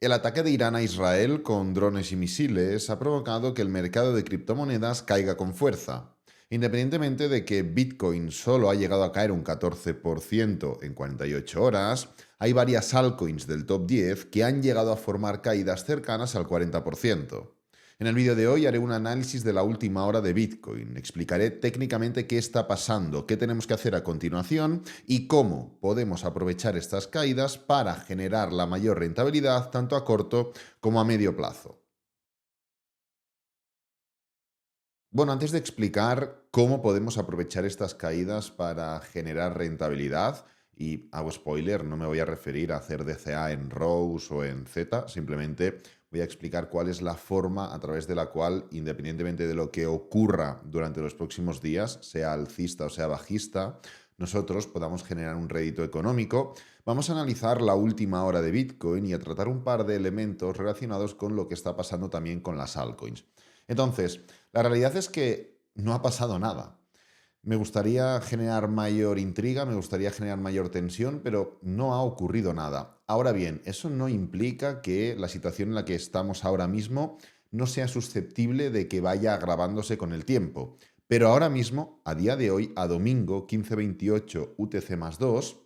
El ataque de Irán a Israel con drones y misiles ha provocado que el mercado de criptomonedas caiga con fuerza. Independientemente de que Bitcoin solo ha llegado a caer un 14% en 48 horas, hay varias altcoins del top 10 que han llegado a formar caídas cercanas al 40%. En el vídeo de hoy haré un análisis de la última hora de Bitcoin. Explicaré técnicamente qué está pasando, qué tenemos que hacer a continuación y cómo podemos aprovechar estas caídas para generar la mayor rentabilidad tanto a corto como a medio plazo. Bueno, antes de explicar cómo podemos aprovechar estas caídas para generar rentabilidad, y hago spoiler, no me voy a referir a hacer DCA en ROWS o en Z, simplemente voy a explicar cuál es la forma a través de la cual, independientemente de lo que ocurra durante los próximos días, sea alcista o sea bajista, nosotros podamos generar un rédito económico. Vamos a analizar la última hora de Bitcoin y a tratar un par de elementos relacionados con lo que está pasando también con las altcoins. Entonces, la realidad es que no ha pasado nada. Me gustaría generar mayor intriga, me gustaría generar mayor tensión, pero no ha ocurrido nada. Ahora bien, eso no implica que la situación en la que estamos ahora mismo no sea susceptible de que vaya agravándose con el tiempo. Pero ahora mismo, a día de hoy, a domingo 15:28 UTC más 2,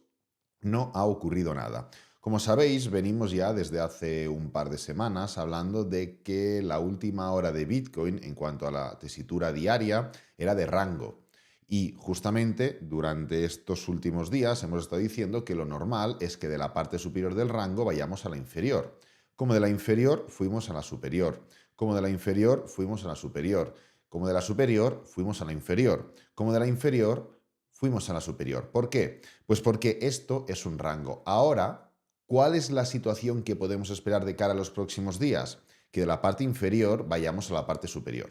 no ha ocurrido nada. Como sabéis, venimos ya desde hace un par de semanas hablando de que la última hora de Bitcoin en cuanto a la tesitura diaria era de rango. Y justamente durante estos últimos días hemos estado diciendo que lo normal es que de la parte superior del rango vayamos a la inferior. Como de la inferior fuimos a la superior. Como de la inferior fuimos a la superior. Como de la superior fuimos a la inferior. Como de la inferior fuimos a la superior. ¿Por qué? Pues porque esto es un rango. Ahora, ¿cuál es la situación que podemos esperar de cara a los próximos días? Que de la parte inferior vayamos a la parte superior.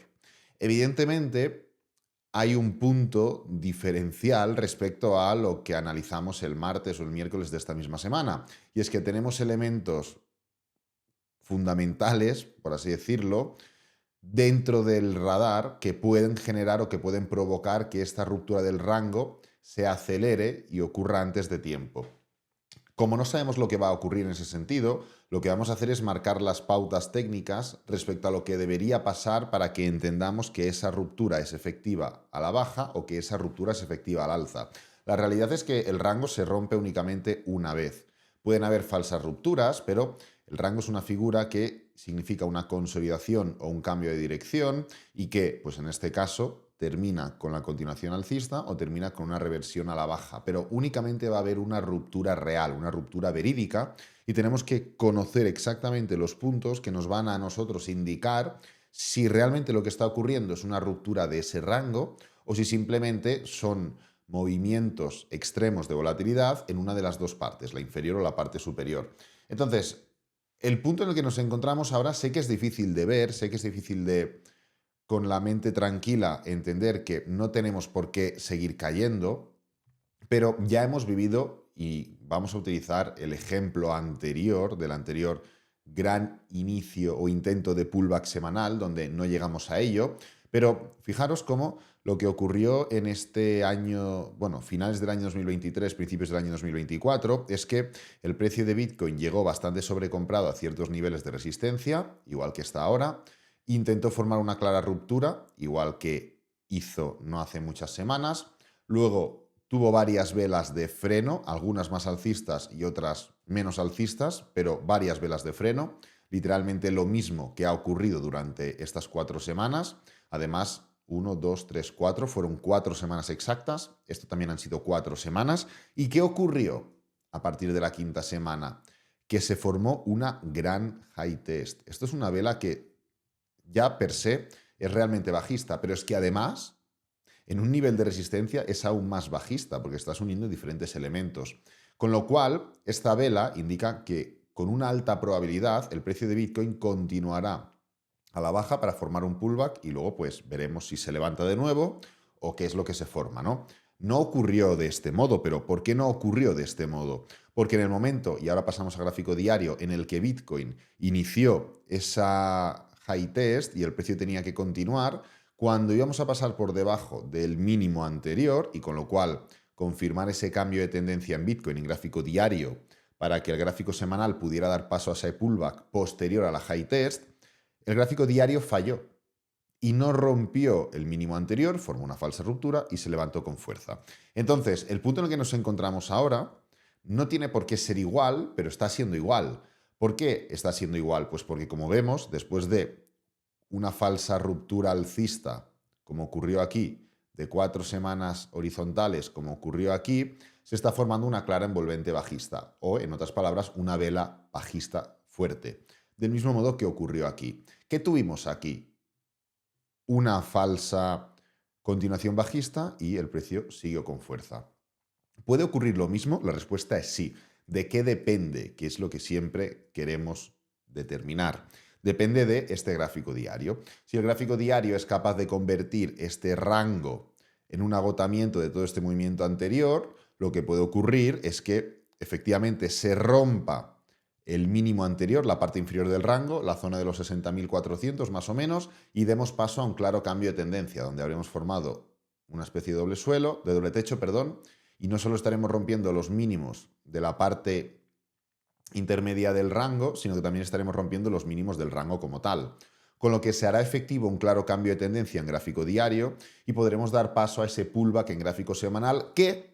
Evidentemente, hay un punto diferencial respecto a lo que analizamos el martes o el miércoles de esta misma semana. Y es que tenemos elementos fundamentales, por así decirlo, dentro del radar que pueden generar o que pueden provocar que esta ruptura del rango se acelere y ocurra antes de tiempo. Como no sabemos lo que va a ocurrir en ese sentido, lo que vamos a hacer es marcar las pautas técnicas respecto a lo que debería pasar para que entendamos que esa ruptura es efectiva a la baja o que esa ruptura es efectiva al alza. La realidad es que el rango se rompe únicamente una vez. Pueden haber falsas rupturas, pero el rango es una figura que significa una consolidación o un cambio de dirección y que, pues en este caso, termina con la continuación alcista o termina con una reversión a la baja, pero únicamente va a haber una ruptura real, una ruptura verídica, y tenemos que conocer exactamente los puntos que nos van a nosotros indicar si realmente lo que está ocurriendo es una ruptura de ese rango o si simplemente son movimientos extremos de volatilidad en una de las dos partes, la inferior o la parte superior. Entonces, el punto en el que nos encontramos ahora sé que es difícil de ver, sé que es difícil de con la mente tranquila entender que no tenemos por qué seguir cayendo, pero ya hemos vivido y vamos a utilizar el ejemplo anterior del anterior gran inicio o intento de pullback semanal donde no llegamos a ello, pero fijaros cómo lo que ocurrió en este año, bueno, finales del año 2023, principios del año 2024, es que el precio de Bitcoin llegó bastante sobrecomprado a ciertos niveles de resistencia, igual que está ahora. Intentó formar una clara ruptura, igual que hizo no hace muchas semanas. Luego tuvo varias velas de freno, algunas más alcistas y otras menos alcistas, pero varias velas de freno. Literalmente lo mismo que ha ocurrido durante estas 4 semanas. Además, 1, 2, 3, 4, fueron 4 semanas exactas. Esto también han sido 4 semanas. ¿Y qué ocurrió a partir de la quinta semana? Que se formó una gran high test. Esto es una vela que ya per se es realmente bajista, pero es que además en un nivel de resistencia es aún más bajista porque estás uniendo diferentes elementos. Con lo cual, esta vela indica que con una alta probabilidad el precio de Bitcoin continuará a la baja para formar un pullback y luego pues veremos si se levanta de nuevo o qué es lo que se forma, ¿no? No ocurrió de este modo, pero ¿por qué no ocurrió de este modo? Porque en el momento, y ahora pasamos a gráfico diario, en el que Bitcoin inició esa high test y el precio tenía que continuar, cuando íbamos a pasar por debajo del mínimo anterior y con lo cual confirmar ese cambio de tendencia en Bitcoin en gráfico diario para que el gráfico semanal pudiera dar paso a ese pullback posterior a la high test, el gráfico diario falló y no rompió el mínimo anterior, formó una falsa ruptura y se levantó con fuerza. Entonces, el punto en el que nos encontramos ahora no tiene por qué ser igual, pero está siendo igual. ¿Por qué está siendo igual? Pues porque, como vemos, después de una falsa ruptura alcista, como ocurrió aquí, de 4 semanas horizontales, como ocurrió aquí, se está formando una clara envolvente bajista, o, en otras palabras, una vela bajista fuerte. Del mismo modo que ocurrió aquí. ¿Qué tuvimos aquí? Una falsa continuación bajista y el precio siguió con fuerza. ¿Puede ocurrir lo mismo? La respuesta es sí. ¿De qué depende? Que es lo que siempre queremos determinar. Depende de este gráfico diario. Si el gráfico diario es capaz de convertir este rango en un agotamiento de todo este movimiento anterior, lo que puede ocurrir es que efectivamente se rompa el mínimo anterior, la parte inferior del rango, la zona de los 60.400 más o menos, y demos paso a un claro cambio de tendencia, donde habremos formado una especie de doble suelo, de doble techo, perdón, y no solo estaremos rompiendo los mínimos de la parte intermedia del rango, sino que también estaremos rompiendo los mínimos del rango como tal. Con lo que se hará efectivo un claro cambio de tendencia en gráfico diario y podremos dar paso a ese pullback en gráfico semanal que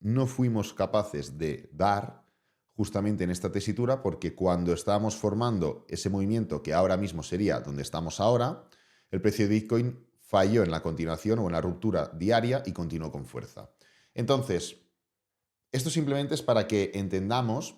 no fuimos capaces de dar justamente en esta tesitura, porque cuando estábamos formando ese movimiento que ahora mismo sería donde estamos ahora, el precio de Bitcoin falló en la continuación o en la ruptura diaria y continuó con fuerza. Entonces, esto simplemente es para que entendamos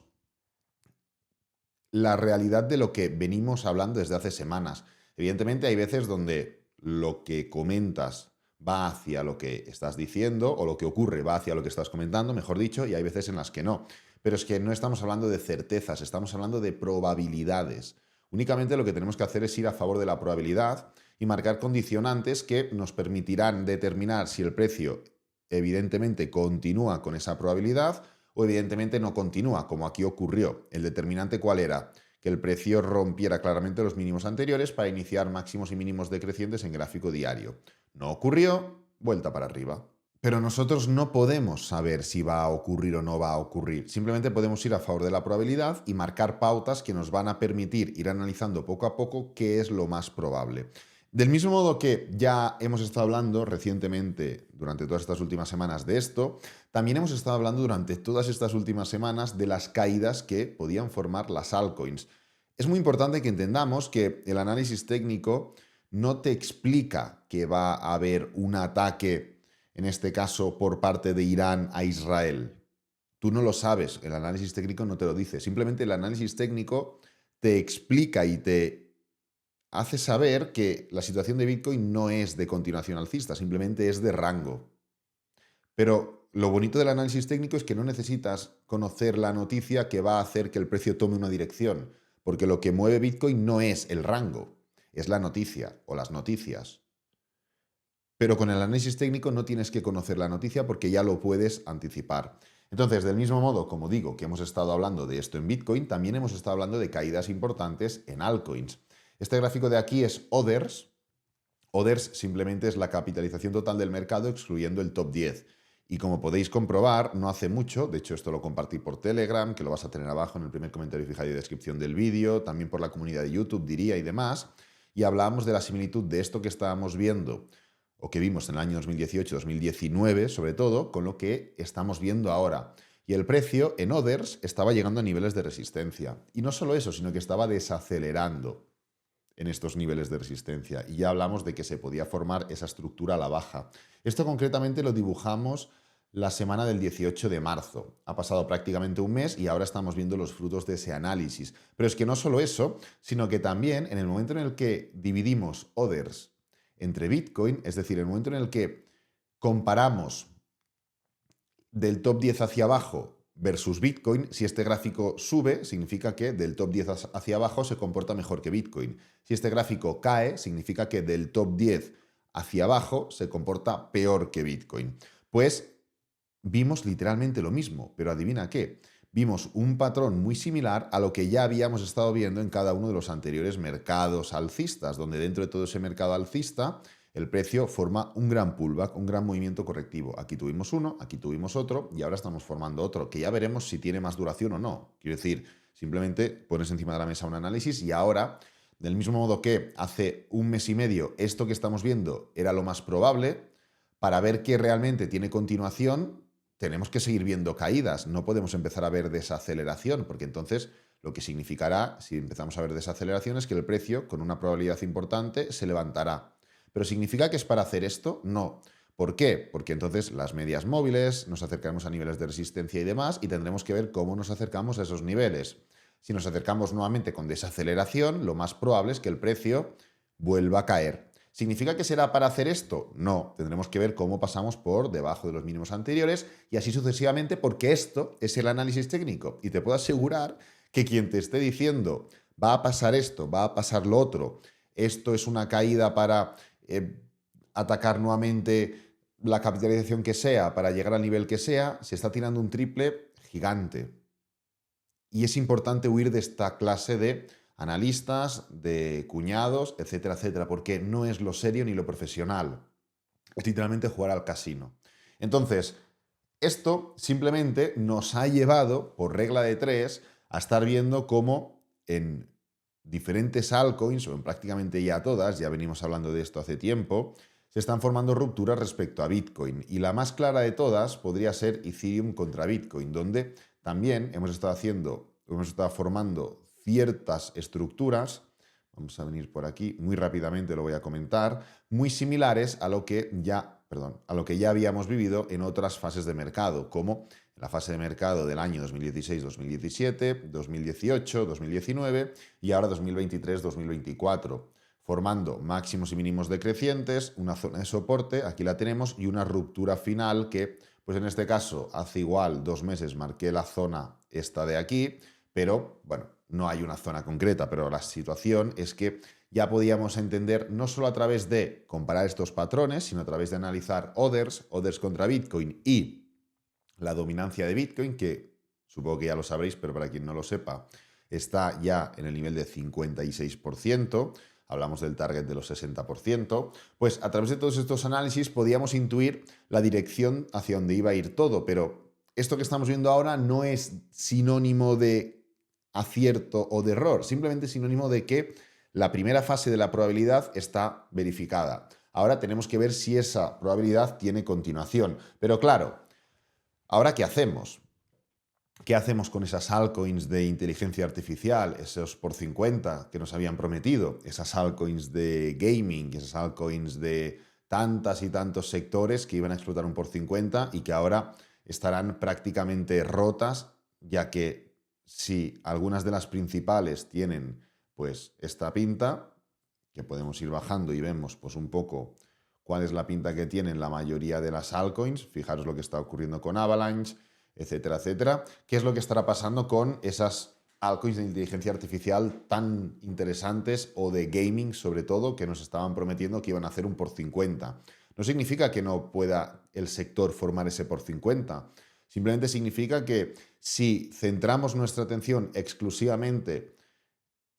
la realidad de lo que venimos hablando desde hace semanas. Evidentemente hay veces donde lo que comentas va hacia lo que estás diciendo, o lo que ocurre va hacia lo que estás comentando, mejor dicho, y hay veces en las que no. Pero es que no estamos hablando de certezas, estamos hablando de probabilidades. Únicamente lo que tenemos que hacer es ir a favor de la probabilidad y marcar condicionantes que nos permitirán determinar si el precio evidentemente continúa con esa probabilidad o evidentemente no continúa, como aquí ocurrió. El determinante, ¿cuál era? Que el precio rompiera claramente los mínimos anteriores para iniciar máximos y mínimos decrecientes en gráfico diario. No ocurrió, vuelta para arriba. Pero nosotros no podemos saber si va a ocurrir o no va a ocurrir. Simplemente podemos ir a favor de la probabilidad y marcar pautas que nos van a permitir ir analizando poco a poco qué es lo más probable. Del mismo modo que ya hemos estado hablando recientemente, durante todas estas últimas semanas, de esto, también hemos estado hablando durante todas estas últimas semanas de las caídas que podían formar las altcoins. Es muy importante que entendamos que el análisis técnico no te explica que va a haber un ataque, en este caso por parte de Irán a Israel. Tú no lo sabes, el análisis técnico no te lo dice. Simplemente el análisis técnico te explica y te hace saber que la situación de Bitcoin no es de continuación alcista, simplemente es de rango. Pero lo bonito del análisis técnico es que no necesitas conocer la noticia que va a hacer que el precio tome una dirección, porque lo que mueve Bitcoin no es el rango, es la noticia o las noticias. Pero con el análisis técnico no tienes que conocer la noticia porque ya lo puedes anticipar. Entonces, del mismo modo, como digo, que hemos estado hablando de esto en Bitcoin, también hemos estado hablando de caídas importantes en altcoins. Este gráfico de aquí es Others. Others simplemente es la capitalización total del mercado excluyendo el top 10. Y como podéis comprobar, no hace mucho, de hecho esto lo compartí por Telegram, que lo vas a tener abajo en el primer comentario fijado y descripción del vídeo, también por la comunidad de YouTube, diría, y demás, y hablábamos de la similitud de esto que estábamos viendo, o que vimos en el año 2018-2019, sobre todo, con lo que estamos viendo ahora. Y el precio en Others estaba llegando a niveles de resistencia. Y no solo eso, sino que estaba desacelerando en estos niveles de resistencia. Y ya hablamos de que se podía formar esa estructura a la baja. Esto concretamente lo dibujamos la semana del 18 de marzo. Ha pasado prácticamente un mes y ahora estamos viendo los frutos de ese análisis. Pero es que no solo eso, sino que también en el momento en el que dividimos Others entre Bitcoin, es decir, en el momento en el que comparamos del top 10 hacia abajo versus Bitcoin, si este gráfico sube, significa que del top 10 hacia abajo se comporta mejor que Bitcoin. Si este gráfico cae, significa que del top 10 hacia abajo se comporta peor que Bitcoin. Pues vimos literalmente lo mismo, pero adivina qué. Vimos un patrón muy similar a lo que ya habíamos estado viendo en cada uno de los anteriores mercados alcistas, donde dentro de todo ese mercado alcista el precio forma un gran pullback, un gran movimiento correctivo. Aquí tuvimos uno, aquí tuvimos otro y ahora estamos formando otro, que ya veremos si tiene más duración o no. Quiero decir, simplemente pones encima de la mesa un análisis y ahora, del mismo modo que hace un mes y medio esto que estamos viendo era lo más probable, para ver que realmente tiene continuación, tenemos que seguir viendo caídas. No podemos empezar a ver desaceleración, porque entonces lo que significará, si empezamos a ver desaceleración, es que el precio, con una probabilidad importante, se levantará. ¿Pero significa que es para hacer esto? No. ¿Por qué? Porque entonces las medias móviles, nos acercaremos a niveles de resistencia y demás, y tendremos que ver cómo nos acercamos a esos niveles. Si nos acercamos nuevamente con desaceleración, lo más probable es que el precio vuelva a caer. ¿Significa que será para hacer esto? No, tendremos que ver cómo pasamos por debajo de los mínimos anteriores y así sucesivamente, porque esto es el análisis técnico. Y te puedo asegurar que quien te esté diciendo va a pasar esto, va a pasar lo otro, esto es una caída para atacar nuevamente la capitalización que sea, para llegar al nivel que sea, se está tirando un triple gigante. Y es importante huir de esta clase de analistas, de cuñados, etcétera, etcétera, porque no es lo serio ni lo profesional. Es literalmente jugar al casino. Entonces, esto simplemente nos ha llevado, por regla de tres, a estar viendo cómo en diferentes altcoins, o en prácticamente ya todas, ya venimos hablando de esto hace tiempo, se están formando rupturas respecto a Bitcoin. Y la más clara de todas podría ser Ethereum contra Bitcoin, donde también hemos estado formando ciertas estructuras, vamos a venir por aquí, muy rápidamente lo voy a comentar, muy similares a lo que ya habíamos vivido en otras fases de mercado, como la fase de mercado del año 2016, 2017, 2018, 2019 y ahora 2023, 2024, formando máximos y mínimos decrecientes, una zona de soporte, aquí la tenemos, y una ruptura final que, pues en este caso, hace igual 2 meses marqué la zona esta de aquí, pero bueno, no hay una zona concreta, pero la situación es que ya podíamos entender no solo a través de comparar estos patrones, sino a través de analizar others contra Bitcoin y la dominancia de Bitcoin, que supongo que ya lo sabréis, pero para quien no lo sepa, está ya en el nivel de 56%, hablamos del target de los 60%, pues a través de todos estos análisis podíamos intuir la dirección hacia donde iba a ir todo, pero esto que estamos viendo ahora no es sinónimo de acierto o de error, simplemente sinónimo de que la primera fase de la probabilidad está verificada. Ahora tenemos que ver si esa probabilidad tiene continuación. Pero claro, ¿ahora qué hacemos? ¿Qué hacemos con esas altcoins de inteligencia artificial, esos por 50 que nos habían prometido? Esas altcoins de gaming, esas altcoins de tantas y tantos sectores que iban a explotar un por 50 y que ahora estarán prácticamente rotas, ya que si algunas de las principales tienen pues esta pinta, que podemos ir bajando y vemos pues un poco cuál es la pinta que tienen la mayoría de las altcoins, fijaros lo que está ocurriendo con Avalanche, etcétera, etcétera. ¿Qué es lo que estará pasando con esas altcoins de inteligencia artificial tan interesantes o de gaming sobre todo que nos estaban prometiendo que iban a hacer un por 50? No significa que no pueda el sector formar ese por 50. Simplemente significa que si centramos nuestra atención exclusivamente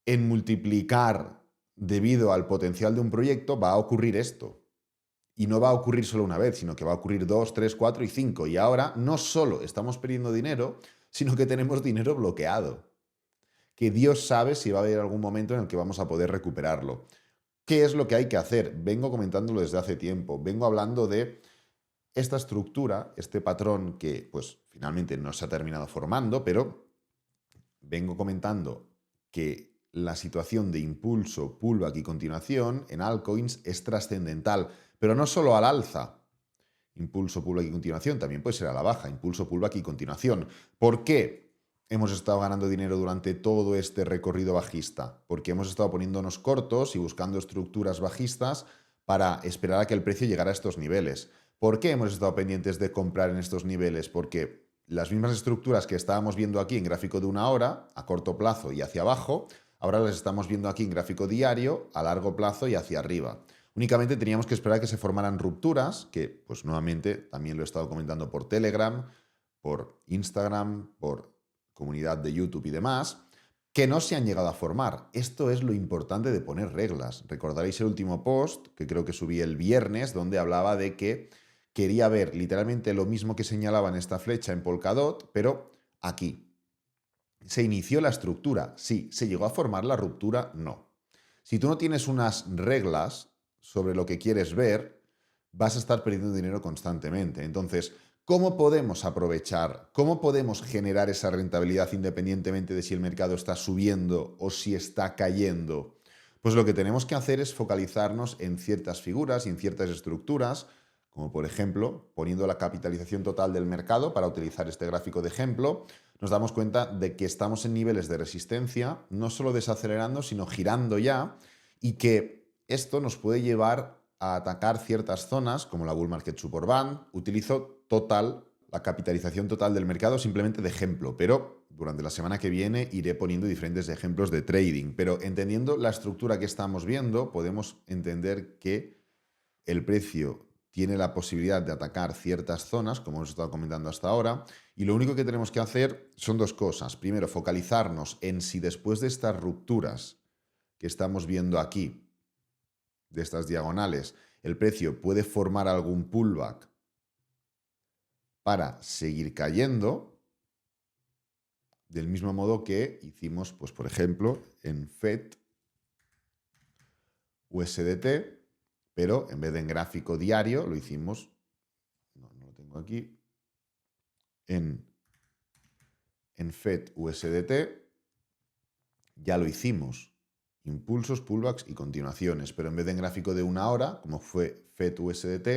en multiplicar debido al potencial de un proyecto, va a ocurrir esto. Y no va a ocurrir solo una vez, sino que va a ocurrir 2, 3, 4 y 5. Y ahora no solo estamos perdiendo dinero, sino que tenemos dinero bloqueado. Que Dios sabe si va a haber algún momento en el que vamos a poder recuperarlo. ¿Qué es lo que hay que hacer? Vengo comentándolo desde hace tiempo. Vengo hablando de esta estructura, este patrón que pues finalmente no se ha terminado formando, pero vengo comentando que la situación de impulso, pullback y continuación en altcoins es trascendental, pero no solo al alza. Impulso, pullback y continuación también puede ser a la baja. Impulso, pullback y continuación. ¿Por qué hemos estado ganando dinero durante todo este recorrido bajista? Porque hemos estado poniéndonos cortos y buscando estructuras bajistas para esperar a que el precio llegara a estos niveles. ¿Por qué hemos estado pendientes de comprar en estos niveles? Porque las mismas estructuras que estábamos viendo aquí en gráfico de 1 hora, a corto plazo y hacia abajo, ahora las estamos viendo aquí en gráfico diario, a largo plazo y hacia arriba. Únicamente teníamos que esperar a que se formaran rupturas, que pues nuevamente también lo he estado comentando por Telegram, por Instagram, por comunidad de YouTube y demás, que no se han llegado a formar. Esto es lo importante de poner reglas. Recordaréis el último post, que creo que subí el viernes, donde hablaba de que quería ver literalmente lo mismo que señalaba en esta flecha en Polkadot, pero aquí. ¿Se inició la estructura? Sí. ¿Se llegó a formar la ruptura? No. Si tú no tienes unas reglas sobre lo que quieres ver, vas a estar perdiendo dinero constantemente. Entonces, ¿cómo podemos aprovechar? ¿Cómo podemos generar esa rentabilidad independientemente de si el mercado está subiendo o si está cayendo? Pues lo que tenemos que hacer es focalizarnos en ciertas figuras y en ciertas estructuras, como por ejemplo, poniendo la capitalización total del mercado, para utilizar este gráfico de ejemplo, nos damos cuenta de que estamos en niveles de resistencia, no solo desacelerando, sino girando ya, y que esto nos puede llevar a atacar ciertas zonas, como la Bull Market Support Band. Utilizo total, la capitalización total del mercado simplemente de ejemplo, pero durante la semana que viene iré poniendo diferentes ejemplos de trading. Pero entendiendo la estructura que estamos viendo, podemos entender que el precio tiene la posibilidad de atacar ciertas zonas, como hemos estado comentando hasta ahora, y lo único que tenemos que hacer son dos cosas. Primero, focalizarnos en si después de estas rupturas que estamos viendo aquí, de estas diagonales, el precio puede formar algún pullback para seguir cayendo, del mismo modo que hicimos, pues por ejemplo, en FED USDT, pero en vez de en gráfico diario, lo hicimos, no lo tengo aquí, en FED USDT, ya lo hicimos. Impulsos, pullbacks y continuaciones, pero en vez de en gráfico de una hora, como fue FED USDT,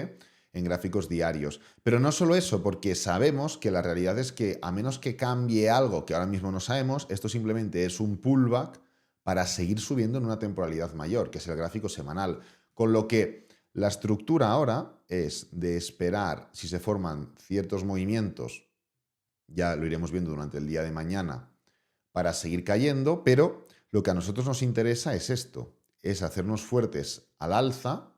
en gráficos diarios. Pero no solo eso, porque sabemos que la realidad es que a menos que cambie algo que ahora mismo no sabemos, esto simplemente es un pullback para seguir subiendo en una temporalidad mayor, que es el gráfico semanal. Con lo que la estructura ahora es de esperar si se forman ciertos movimientos, ya lo iremos viendo durante el día de mañana, para seguir cayendo, pero lo que a nosotros nos interesa es esto, es hacernos fuertes al alza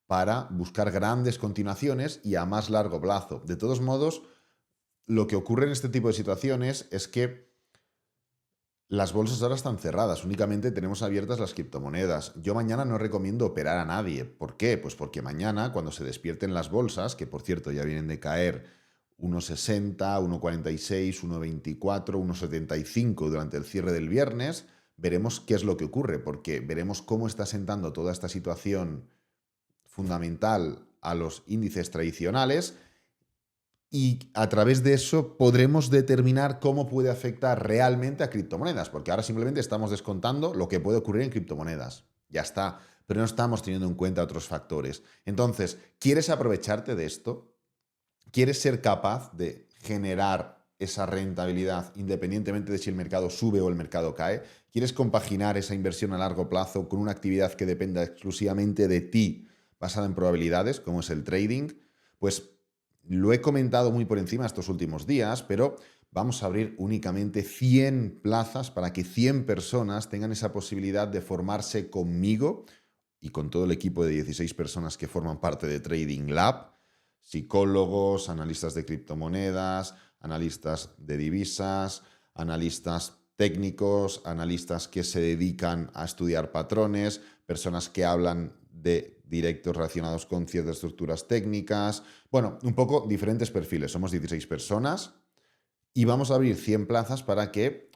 para buscar grandes continuaciones y a más largo plazo. De todos modos, lo que ocurre en este tipo de situaciones es que las bolsas ahora están cerradas, únicamente tenemos abiertas las criptomonedas. Yo mañana no recomiendo operar a nadie. ¿Por qué? Pues porque mañana, cuando se despierten las bolsas, que por cierto ya vienen de caer 1,60, 1,46, 1,24, 1,75 durante el cierre del viernes, veremos qué es lo que ocurre, porque veremos cómo está sentando toda esta situación fundamental a los índices tradicionales, y a través de eso podremos determinar cómo puede afectar realmente a criptomonedas, porque ahora simplemente estamos descontando lo que puede ocurrir en criptomonedas. Ya está, pero no estamos teniendo en cuenta otros factores. Entonces, ¿quieres aprovecharte de esto? ¿Quieres ser capaz de generar esa rentabilidad independientemente de si el mercado sube o el mercado cae? ¿Quieres compaginar esa inversión a largo plazo con una actividad que dependa exclusivamente de ti, basada en probabilidades, como es el trading? Pues lo he comentado muy por encima estos últimos días, pero vamos a abrir únicamente 100 plazas para que 100 personas tengan esa posibilidad de formarse conmigo y con todo el equipo de 16 personas que forman parte de Trading Lab, psicólogos, analistas de criptomonedas, analistas de divisas, analistas técnicos, analistas que se dedican a estudiar patrones, personas que hablan de directos relacionados con ciertas estructuras técnicas. Bueno, un poco diferentes perfiles. Somos 16 personas y vamos a abrir 100 plazas para que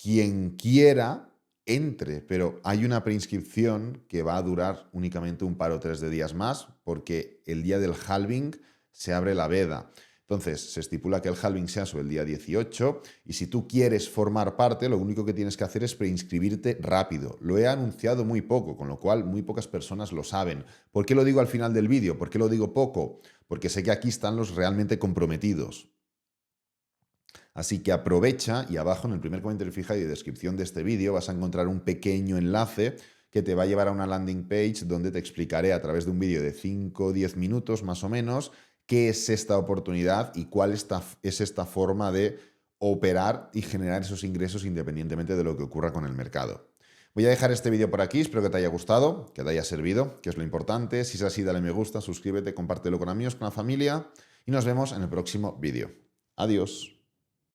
quien quiera entre, pero hay una preinscripción que va a durar únicamente un par o tres de días más, porque el día del halving se abre la veda. Entonces, se estipula que el halving sea sobre el día 18 y si tú quieres formar parte, lo único que tienes que hacer es preinscribirte rápido. Lo he anunciado muy poco, con lo cual muy pocas personas lo saben. ¿Por qué lo digo al final del vídeo? ¿Por qué lo digo poco? Porque sé que aquí están los realmente comprometidos. Así que aprovecha y abajo en el primer comentario fijado y descripción de este vídeo vas a encontrar un pequeño enlace que te va a llevar a una landing page donde te explicaré a través de un vídeo de 5 o 10 minutos más o menos qué es esta oportunidad y cuál es esta forma de operar y generar esos ingresos independientemente de lo que ocurra con el mercado. Voy a dejar este vídeo por aquí, espero que te haya gustado, que te haya servido, que es lo importante. Si es así, dale me gusta, suscríbete, compártelo con amigos, con la familia y nos vemos en el próximo vídeo. Adiós.